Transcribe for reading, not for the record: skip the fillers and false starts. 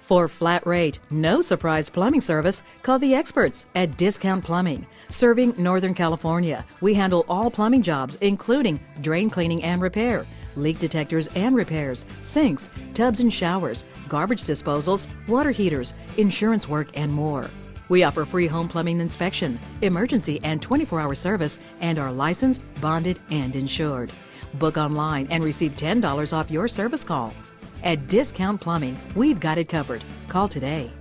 For flat rate, no surprise plumbing service, call the experts at Discount Plumbing. Serving Northern California, we handle all plumbing jobs, including drain cleaning and repair, leak detectors and repairs, sinks, tubs and showers, garbage disposals, water heaters, insurance work, and more. We offer free home plumbing inspection, emergency and 24-hour service, and are licensed, bonded, and insured. Book online and receive $10 off your service call. At Discount Plumbing, we've got it covered. Call today.